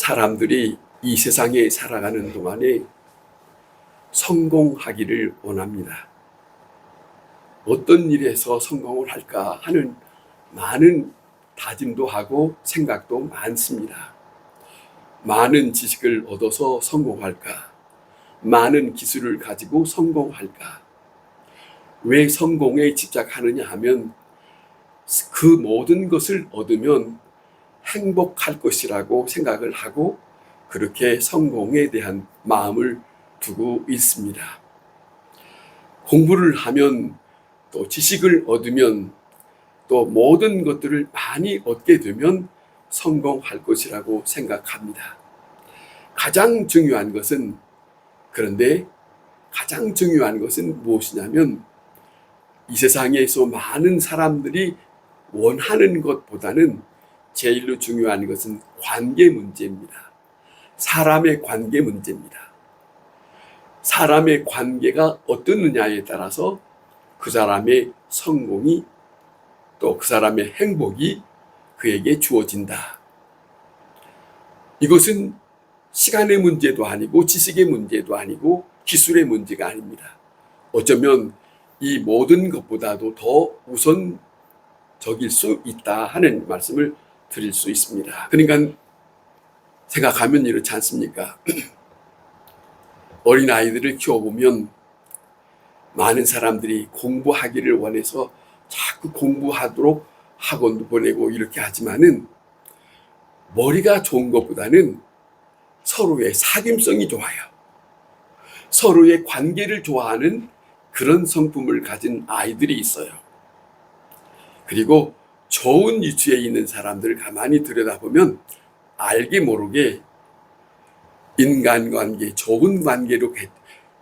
사람들이 이 세상에 살아가는 동안에 성공하기를 원합니다. 어떤 일에서 성공을 할까 하는 많은 다짐도 하고 생각도 많습니다. 많은 지식을 얻어서 성공할까? 많은 기술을 가지고 성공할까? 왜 성공에 집착하느냐 하면 그 모든 것을 얻으면 행복할 것이라고 생각을 하고 그렇게 성공에 대한 마음을 두고 있습니다. 공부를 하면 또 지식을 얻으면 또 모든 것들을 많이 얻게 되면 성공할 것이라고 생각합니다. 그런데 가장 중요한 것은 무엇이냐면 이 세상에서 많은 사람들이 원하는 것보다는 제일로 중요한 것은 관계 문제입니다. 사람의 관계 문제입니다. 사람의 관계가 어떻느냐에 따라서 그 사람의 성공이 또 그 사람의 행복이 그에게 주어진다. 이것은 시간의 문제도 아니고 지식의 문제도 아니고 기술의 문제가 아닙니다. 어쩌면 이 모든 것보다도 더 우선적일 수 있다 하는 말씀을 드릴 수 있습니다. 그러니까 생각하면 이렇지 않습니까? 어린아이들을 키워보면 많은 사람들이 공부하기를 원해서 자꾸 공부하도록 학원도 보내고 이렇게 하지만은 머리가 좋은 것보다는 서로의 사귐성이 좋아요. 서로의 관계를 좋아하는 그런 성품을 가진 아이들이 있어요. 그리고 좋은 위치에 있는 사람들을 가만히 들여다보면 알게 모르게 인간관계, 좋은 관계로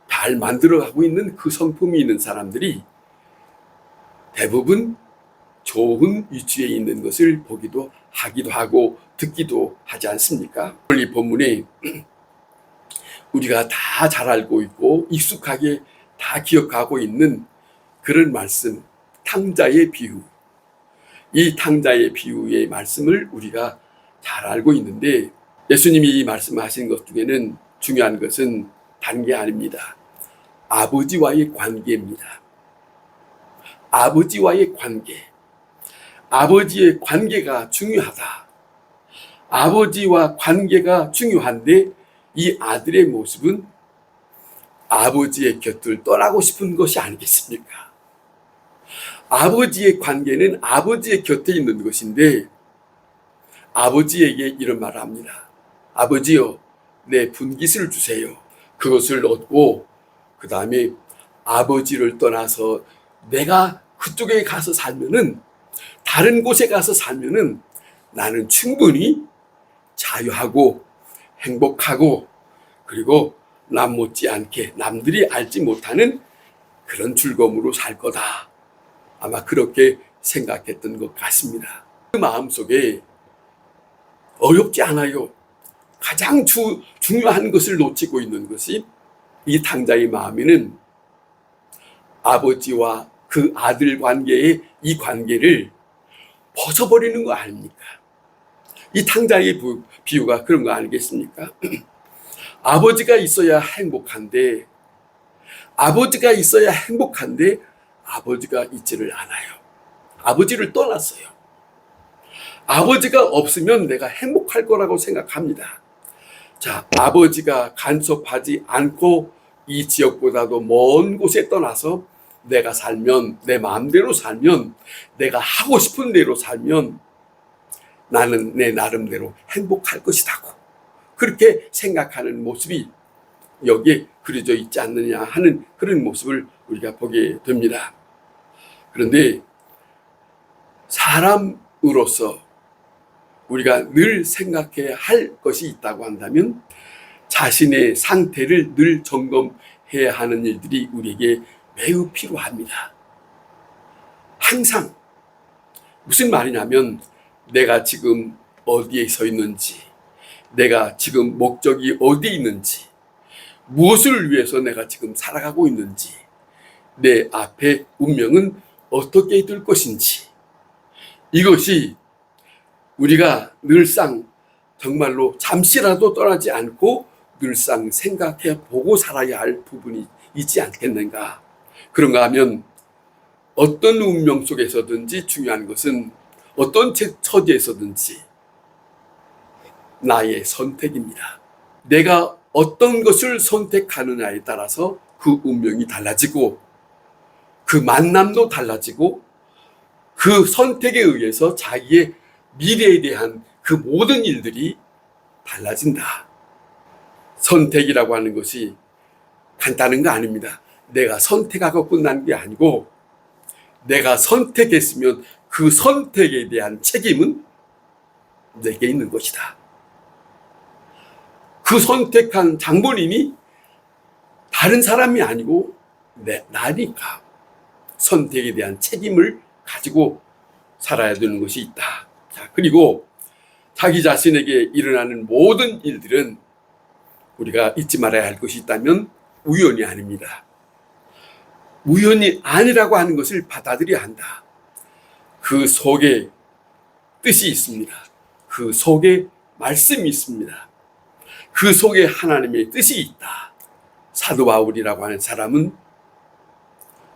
잘 만들어가고 있는 그 성품이 있는 사람들이 대부분 좋은 위치에 있는 것을 보기도 하기도 하고 듣기도 하지 않습니까? 오늘 이 본문에 우리가 다 잘 알고 있고 익숙하게 다 기억하고 있는 그런 말씀, 탕자의 비유. 이 탕자의 비유의 말씀을 우리가 잘 알고 있는데 예수님이 말씀하신 것 중에는 중요한 것은 다른 게 아닙니다. 아버지와의 관계입니다. 아버지와의 관계. 아버지의 관계가 중요하다. 아버지와 관계가 중요한데 이 아들의 모습은 아버지의 곁을 떠나고 싶은 것이 아니겠습니까? 아버지의 관계는 아버지의 곁에 있는 것인데 아버지에게 이런 말을 합니다. 아버지여, 내 분깃을 주세요. 그것을 얻고 그 다음에 아버지를 떠나서 내가 그쪽에 가서 살면은 다른 곳에 가서 살면은 나는 충분히 자유하고 행복하고 그리고 남 못지않게 남들이 알지 못하는 그런 즐거움으로 살 거다. 아마 그렇게 생각했던 것 같습니다. 그 마음속에 어렵지 않아요. 가장 중요한 것을 놓치고 있는 것이 이 탕자의 마음에는 아버지와 그 아들 관계의 이 관계를 벗어버리는 거 아닙니까? 이 탕자의 비유가 그런 거 아니겠습니까? 아버지가 있어야 행복한데 아버지가 있지를 않아요. 아버지를 떠났어요. 아버지가 없으면 내가 행복할 거라고 생각합니다. 자, 아버지가 간섭하지 않고 이 지역보다도 먼 곳에 떠나서 내가 살면, 내 마음대로 살면, 내가 하고 싶은 대로 살면 나는 내 나름대로 행복할 것이라고 그렇게 생각하는 모습이 여기에 그려져 있지 않느냐 하는 그런 모습을 우리가 보게 됩니다. 그런데 사람으로서 우리가 늘 생각해야 할 것이 있다고 한다면 자신의 상태를 늘 점검해야 하는 일들이 우리에게 매우 필요합니다. 항상 무슨 말이냐면 내가 지금 어디에 서 있는지, 내가 지금 목적이 어디에 있는지, 무엇을 위해서 내가 지금 살아가고 있는지, 내 앞에 운명은 어떻게 될 것인지, 이것이 우리가 늘상 정말로 잠시라도 떠나지 않고 늘상 생각해 보고 살아야 할 부분이 있지 않겠는가. 그런가 하면 어떤 운명 속에서든지 중요한 것은 어떤 처지에서든지 나의 선택입니다. 내가 어떤 것을 선택하느냐에 따라서 그 운명이 달라지고 그 만남도 달라지고 그 선택에 의해서 자기의 미래에 대한 그 모든 일들이 달라진다. 선택이라고 하는 것이 간단한 거 아닙니다. 내가 선택하고 끝난 게 아니고 내가 선택했으면 그 선택에 대한 책임은 내게 있는 것이다. 그 선택한 장본인이 다른 사람이 아니고 나니까 선택에 대한 책임을 가지고 살아야 되는 것이 있다. 자, 그리고 자기 자신에게 일어나는 모든 일들은 우리가 잊지 말아야 할 것이 있다면 우연이 아닙니다. 우연이 아니라고 하는 것을 받아들여야 한다. 그 속에 뜻이 있습니다. 그 속에 말씀이 있습니다. 그 속에 하나님의 뜻이 있다. 사도 바울이라고 하는 사람은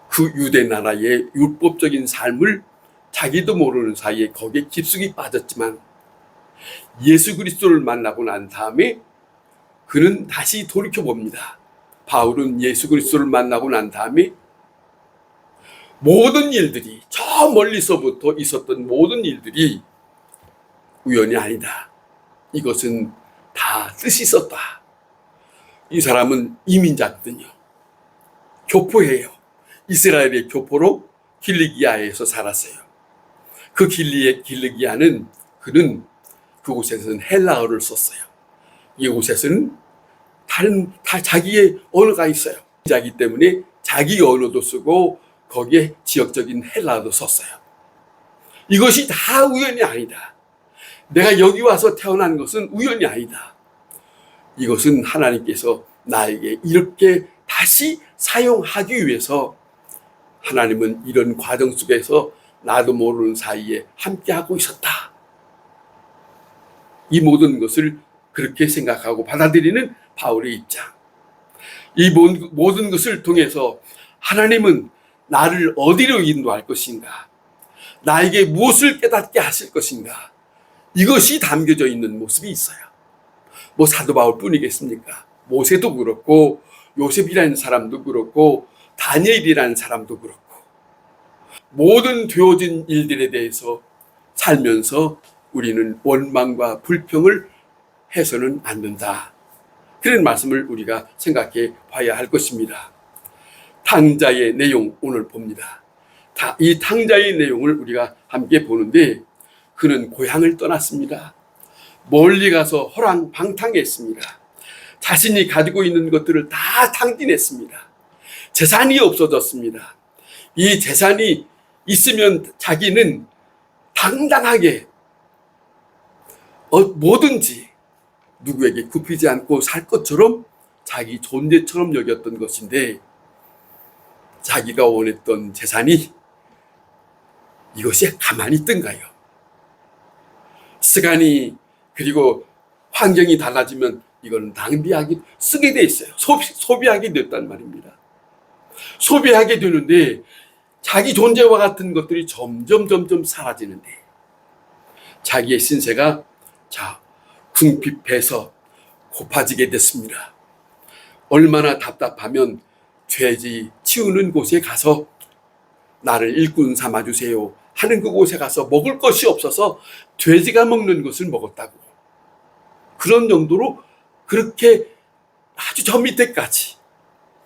그 유대 나라의 율법적인 삶을 자기도 모르는 사이에 거기에 깊숙이 빠졌지만 예수 그리스도를 만나고 난 다음에 그는 다시 돌이켜봅니다. 바울은 예수 그리스도를 만나고 난 다음에 모든 일들이 저 멀리서부터 있었던 모든 일들이 우연이 아니다. 이것은 다 뜻이 있었다. 이 사람은 이민자거든요. 교포예요. 이스라엘의 교포로 길리기아에서 살았어요. 그 길리기아는 그는 그곳에서는 헬라어를 썼어요. 이곳에서는 자기의 언어가 있어요. 자기 때문에 자기 언어도 쓰고 거기에 지역적인 헬라어도 썼어요. 이것이 다 우연이 아니다. 내가 여기 와서 태어난 것은 우연이 아니다. 이것은 하나님께서 나에게 이렇게 다시 사용하기 위해서 하나님은 이런 과정 속에서 나도 모르는 사이에 함께하고 있었다. 이 모든 것을 그렇게 생각하고 받아들이는 바울의 입장. 이 모든 것을 통해서 하나님은 나를 어디로 인도할 것인가? 나에게 무엇을 깨닫게 하실 것인가? 이것이 담겨져 있는 모습이 있어요. 뭐 사도 바울 뿐이겠습니까? 모세도 그렇고 요셉이라는 사람도 그렇고 다니엘이라는 사람도 그렇고 모든 되어진 일들에 대해서 살면서 우리는 원망과 불평을 해서는 안 된다. 그런 말씀을 우리가 생각해 봐야 할 것입니다. 탕자의 내용 오늘 봅니다. 이 탕자의 내용을 우리가 함께 보는데 그는 고향을 떠났습니다. 멀리 가서 호랑방탕했습니다. 자신이 가지고 있는 것들을 다 탕진했습니다. 재산이 없어졌습니다. 이 재산이 있으면 자기는 당당하게 뭐든지 누구에게 굽히지 않고 살 것처럼 자기 존재처럼 여겼던 것인데 자기가 원했던 재산이 이것이 가만히 있던가요? 시간이 그리고 환경이 달라지면 이거는 낭비하기 쓰게 돼 있어요. 소비하게 됐단 말입니다. 소비하게 되는데 자기 존재와 같은 것들이 점점 사라지는데 자기의 신세가 궁핍해서 고파지게 됐습니다. 얼마나 답답하면 죄지 치우는 곳에 가서 나를 일꾼 삼아주세요 하는 그곳에 가서 먹을 것이 없어서 돼지가 먹는 것을 먹었다고. 그런 정도로 그렇게 아주 저 밑에까지.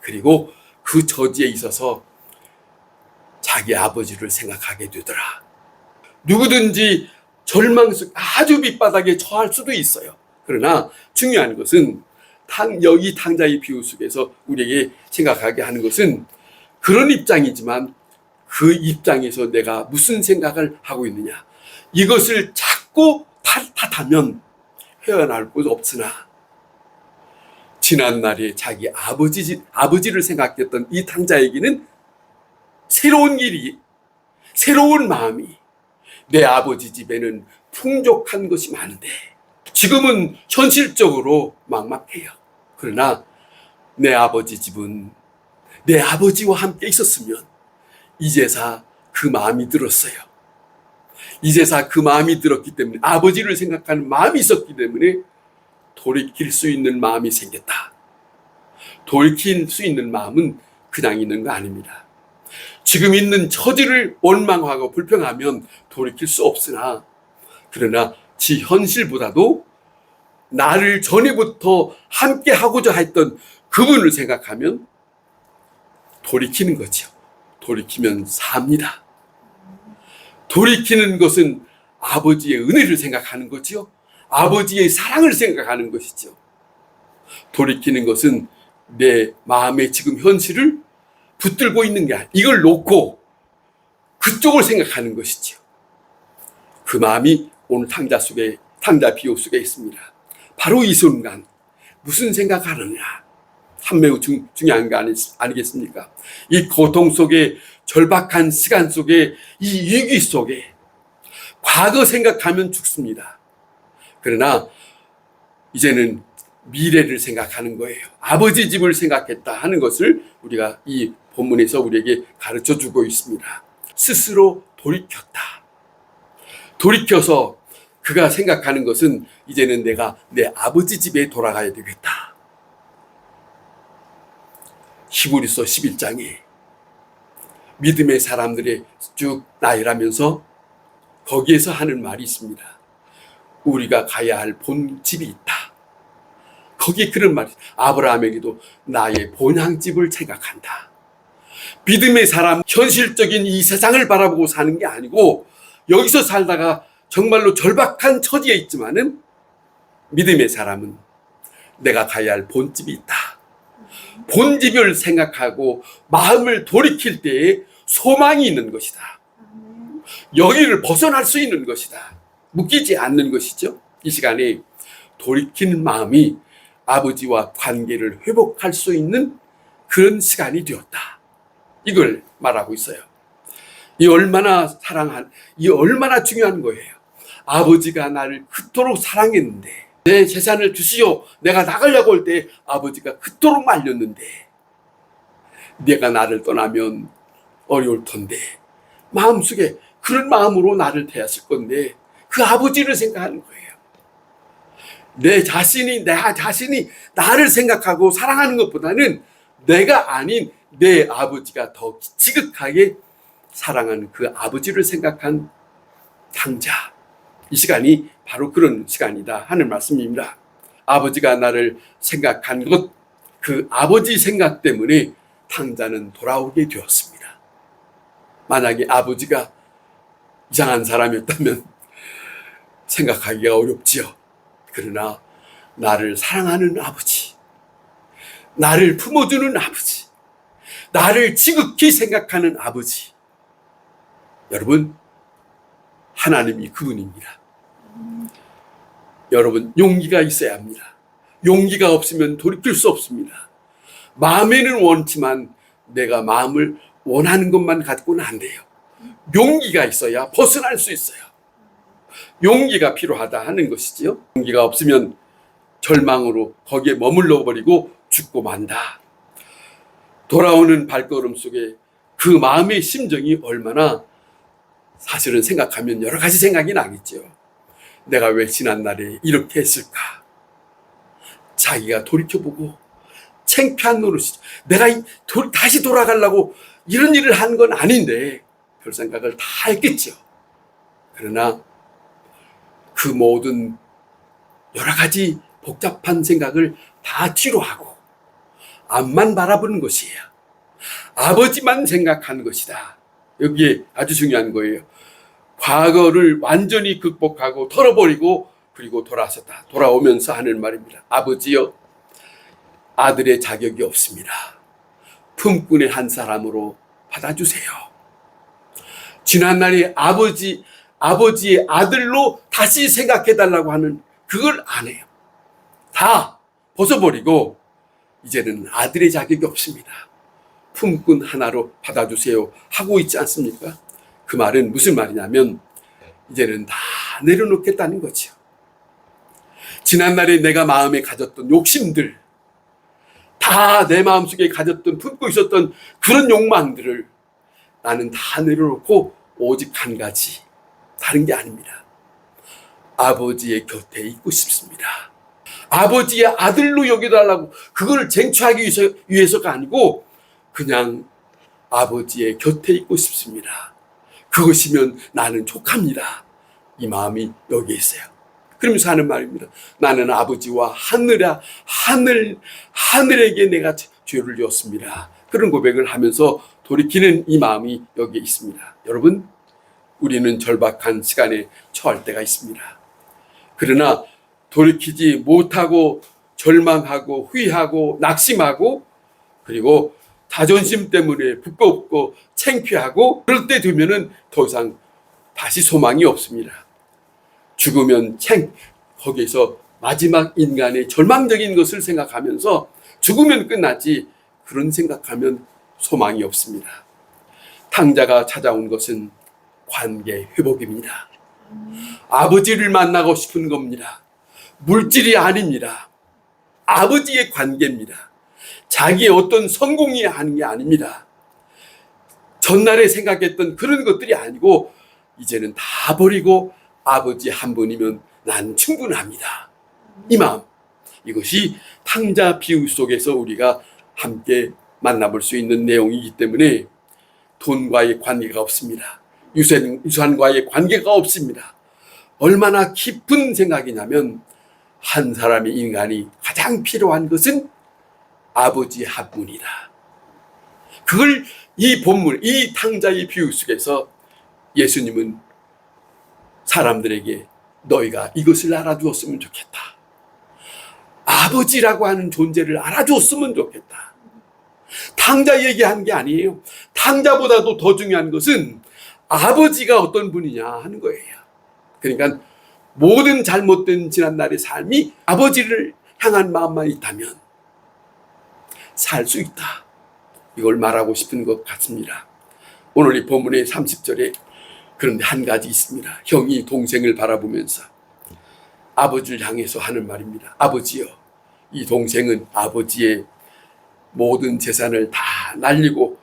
그리고 그 저지에 있어서 자기 아버지를 생각하게 되더라. 누구든지 절망 속 아주 밑바닥에 처할 수도 있어요. 그러나 중요한 것은 여기 탕자의 비유 속에서 우리에게 생각하게 하는 것은 그런 입장이지만 그 입장에서 내가 무슨 생각을 하고 있느냐. 이것을 자꾸 탓하면 헤어나올 곳 없으나 지난날에 자기 아버지를 생각했던 이 탕자에게는 새로운 길이, 새로운 마음이 내 아버지 집에는 풍족한 것이 많은데 지금은 현실적으로 막막해요. 그러나 내 아버지 집은 내 아버지와 함께 있었으면 이제사 그 마음이 들었어요. 이제사 그 마음이 들었기 때문에, 아버지를 생각하는 마음이 있었기 때문에 돌이킬 수 있는 마음이 생겼다. 돌이킬 수 있는 마음은 그냥 있는 거 아닙니다. 지금 있는 처지를 원망하고 불평하면 돌이킬 수 없으나, 그러나 지 현실보다도 나를 전에부터 함께 하고자 했던 그분을 생각하면 돌이키는 거죠. 돌이키면 삽니다. 돌이키는 것은 아버지의 은혜를 생각하는 거죠. 아버지의 사랑을 생각하는 것이죠. 돌이키는 것은 내 마음의 지금 현실을 붙들고 있는 게 아니라 이걸 놓고 그쪽을 생각하는 것이죠. 그 마음이 오늘 탕자 비유 속에 있습니다. 바로 이 순간 무슨 생각하느냐, 참 매우 중요한 거 아니겠습니까? 이 고통 속에, 절박한 시간 속에, 이 위기 속에 과거 생각하면 죽습니다. 그러나 이제는 미래를 생각하는 거예요. 아버지 집을 생각했다 하는 것을 우리가 이 본문에서 우리에게 가르쳐 주고 있습니다. 스스로 돌이켰다. 돌이켜서 그가 생각하는 것은 이제는 내가 내 아버지 집에 돌아가야 되겠다. 히브리서 11장에 믿음의 사람들의 쭉 나열하면서 거기에서 하는 말이 있습니다. 우리가 가야 할 본집이 있다. 거기에 그런 말이, 아브라함에게도 나의 본향집을 생각한다. 믿음의 사람, 현실적인 이 세상을 바라보고 사는 게 아니고, 여기서 살다가 정말로 절박한 처지에 있지만은 믿음의 사람은 내가 가야 할 본집이 있다. 본집을 생각하고 마음을 돌이킬 때에 소망이 있는 것이다. 여기를 벗어날 수 있는 것이다. 묶이지 않는 것이죠. 이 시간에 돌이키는 마음이 아버지와 관계를 회복할 수 있는 그런 시간이 되었다. 이걸 말하고 있어요. 이 얼마나 중요한 거예요. 아버지가 나를 그토록 사랑했는데, 내 재산을 주시오, 내가 나가려고 할 때 아버지가 그토록 말렸는데, 내가 나를 떠나면 어려울 텐데, 마음속에 그런 마음으로 나를 대했을 건데, 그 아버지를 생각하는 거예요. 내 자신이 나를 생각하고 사랑하는 것보다는 내가 아닌 내 아버지가 더 지극하게 사랑하는 그 아버지를 생각한 탕자. 이 시간이 바로 그런 시간이다 하는 말씀입니다. 아버지가 나를 생각한 것, 그 아버지 생각 때문에 탕자는 돌아오게 되었습니다. 만약에 아버지가 이상한 사람이었다면 생각하기가 어렵지요. 그러나 나를 사랑하는 아버지, 나를 품어주는 아버지, 나를 지극히 생각하는 아버지, 여러분, 하나님이 그분입니다. 여러분, 용기가 있어야 합니다. 용기가 없으면 돌이킬 수 없습니다. 마음에는 원치만 내가 마음을 원하는 것만 갖고는 안 돼요. 용기가 있어야 벗어날 수 있어요. 용기가 필요하다 하는 것이지요. 용기가 없으면 절망으로 거기에 머물러 버리고 죽고 만다. 돌아오는 발걸음 속에 그 마음의 심정이 얼마나, 사실은 생각하면 여러 가지 생각이 나겠죠. 내가 왜 지난날에 이렇게 했을까? 자기가 돌이켜보고 창피한 노릇이죠. 내가 다시 돌아가려고 이런 일을 한 건 아닌데 별 생각을 다 했겠죠. 그러나 그 모든 여러 가지 복잡한 생각을 다 뒤로 하고 앞만 바라보는 것이에요. 아버지만 생각하는 것이다. 여기에 아주 중요한 거예요. 과거를 완전히 극복하고 털어버리고 그리고 돌아섰다. 돌아오면서 하는 말입니다. 아버지여, 아들의 자격이 없습니다. 품꾼의 한 사람으로 받아주세요. 지난날에 아버지의 아들로 다시 생각해달라고 하는 그걸 안 해요. 다 벗어버리고 이제는 아들의 자격이 없습니다. 품꾼 하나로 받아주세요 하고 있지 않습니까? 그 말은 무슨 말이냐면 이제는 다 내려놓겠다는 거죠. 지난날에 내가 마음에 가졌던 욕심들, 다 내 마음속에 가졌던, 품고 있었던 그런 욕망들을 나는 다 내려놓고 오직 한 가지, 다른 게 아닙니다. 아버지의 곁에 있고 싶습니다. 아버지의 아들로 여겨달라고 그걸 쟁취하기 위해서가 아니고 그냥 아버지의 곁에 있고 싶습니다. 그것이면 나는 족합니다. 이 마음이 여기에 있어요. 그러면서 하는 말입니다. 나는 아버지와 하늘에게 내가 죄를 지었습니다. 그런 고백을 하면서 돌이키는 이 마음이 여기에 있습니다. 여러분, 우리는 절박한 시간에 처할 때가 있습니다. 그러나 돌이키지 못하고 절망하고 후회하고 낙심하고 그리고 자존심 때문에 부끄럽고 창피하고 그럴 때 되면은 더 이상 다시 소망이 없습니다. 죽으면 거기에서 마지막 인간의 절망적인 것을 생각하면서 죽으면 끝나지 그런 생각하면 소망이 없습니다. 탕자가 찾아온 것은 관계 회복입니다. 아버지를 만나고 싶은 겁니다. 물질이 아닙니다. 아버지의 관계입니다. 자기의 어떤 성공이 하는 게 아닙니다. 전날에 생각했던 그런 것들이 아니고 이제는 다 버리고 아버지 한 분이면 난 충분합니다. 이 마음, 이것이 탕자 비유 속에서 우리가 함께 만나볼 수 있는 내용이기 때문에 돈과의 관계가 없습니다. 유산과의 관계가 없습니다. 얼마나 깊은 생각이냐면 한 사람의 인간이 가장 필요한 것은 아버지 한 분이다. 그걸 이 본문, 이 탕자의 비유 속에서 예수님은 사람들에게 너희가 이것을 알아주었으면 좋겠다. 아버지라고 하는 존재를 알아주었으면 좋겠다. 탕자 얘기한 게 아니에요. 탕자보다도 더 중요한 것은 아버지가 어떤 분이냐 하는 거예요. 그러니까 모든 잘못된 지난날의 삶이 아버지를 향한 마음만 있다면 살 수 있다. 이걸 말하고 싶은 것 같습니다. 오늘 이 본문의 30절에 그런데 한 가지 있습니다. 형이 동생을 바라보면서 아버지를 향해서 하는 말입니다. 아버지여, 이 동생은 아버지의 모든 재산을 다 날리고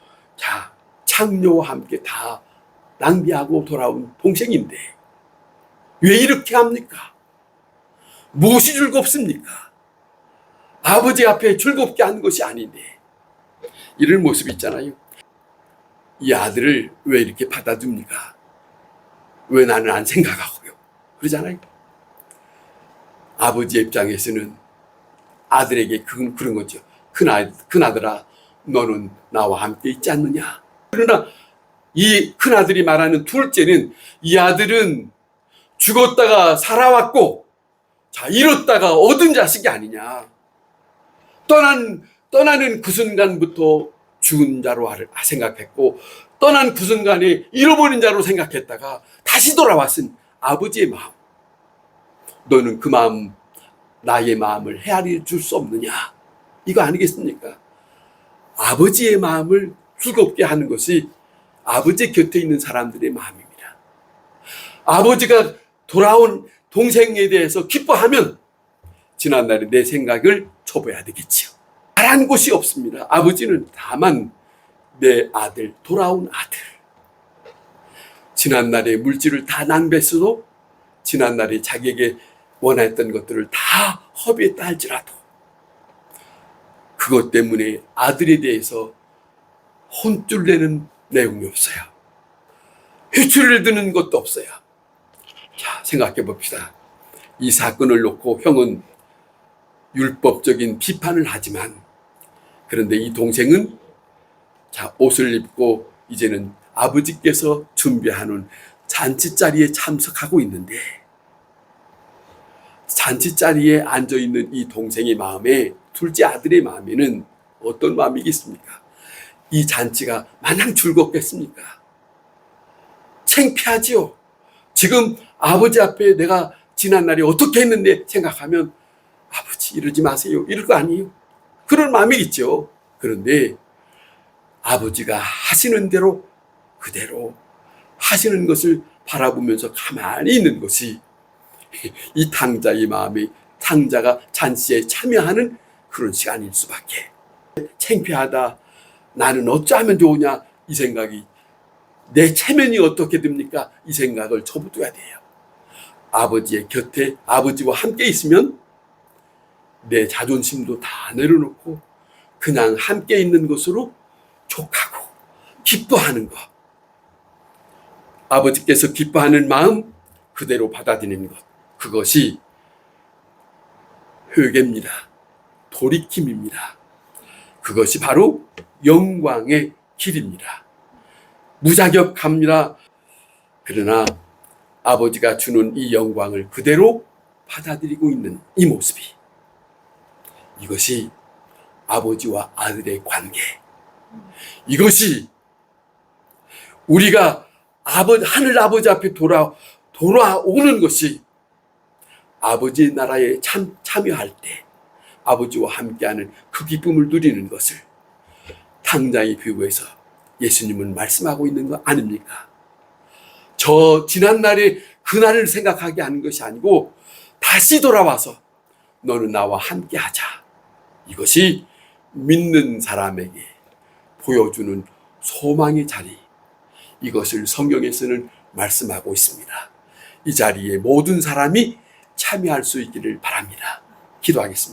창녀와 함께 다 낭비하고 돌아온 동생인데 왜 이렇게 합니까? 무엇이 즐겁습니까? 아버지 앞에 즐겁게 한 것이 아닌데. 이런 모습 있잖아요. 이 아들을 왜 이렇게 받아줍니까? 왜 나는 안 생각하고요? 그러잖아요. 아버지의 입장에서는 아들에게 그런 거죠. 큰아들아, 너는 나와 함께 있지 않느냐? 그러나 이 큰아들이 말하는 둘째는 이 아들은 죽었다가 살아왔고 잃었다가 얻은 자식이 아니냐. 떠나는 그 순간부터 죽은 자로 생각했고 떠난 그 순간에 잃어버린 자로 생각했다가 다시 돌아왔은 아버지의 마음. 너는 그 마음, 나의 마음을 헤아려 줄 수 없느냐? 이거 아니겠습니까? 아버지의 마음을 즐겁게 하는 것이 아버지 곁에 있는 사람들의 마음입니다. 아버지가 돌아온 동생에 대해서 기뻐하면 지난날에 내 생각을 접어야 되겠지요. 바란 곳이 없습니다. 아버지는 다만 내 아들, 돌아온 아들. 지난날의 물질을 다 낭비했어도 지난날에 자기에게 원했던 것들을 다 허비했다 할지라도 그것 때문에 아들에 대해서 혼쭐 내는 내용이 없어요. 회초리를 드는 것도 없어요. 자, 생각해 봅시다. 이 사건을 놓고 형은 율법적인 비판을 하지만 그런데 이 동생은 옷을 입고 이제는 아버지께서 준비하는 잔치자리에 참석하고 있는데 잔치자리에 앉아있는 이 동생의 마음에 둘째 아들의 마음에는 어떤 마음이겠습니까? 이 잔치가 마냥 즐겁겠습니까? 창피하지요. 지금 아버지 앞에 내가 지난날에 어떻게 했는데 생각하면 아버지 이러지 마세요. 이럴 거 아니에요. 그런 마음이겠죠. 그런데 아버지가 하시는 대로 그대로 하시는 것을 바라보면서 가만히 있는 것이 이 탕자의 마음에 탕자가 잔치에 참여하는 그런 시간일 수밖에. 창피하다, 나는 어쩌면 좋으냐, 이 생각이, 내 체면이 어떻게 됩니까, 이 생각을 접어둬야 돼요. 아버지의 곁에 아버지와 함께 있으면 내 자존심도 다 내려놓고 그냥 함께 있는 것으로 족하고 기뻐하는 것, 아버지께서 기뻐하는 마음 그대로 받아들이는 것, 그것이 회개입니다. 돌이킴입니다. 그것이 바로 영광의 길입니다. 무자격합니다. 그러나 아버지가 주는 이 영광을 그대로 받아들이고 있는 이 모습이, 이것이 아버지와 아들의 관계, 이것이 우리가 하늘 아버지 앞에 돌아오는 것이, 아버지의 나라에 참여할 때 아버지와 함께하는 그 기쁨을 누리는 것을 탕자의 비유에서 예수님은 말씀하고 있는 거 아닙니까? 저 지난날의 그날을 생각하게 하는 것이 아니고 다시 돌아와서 너는 나와 함께하자. 이것이 믿는 사람에게 보여주는 소망의 자리, 이것을 성경에서는 말씀하고 있습니다. 이 자리에 모든 사람이 참여할 수 있기를 바랍니다. 기도하겠습니다.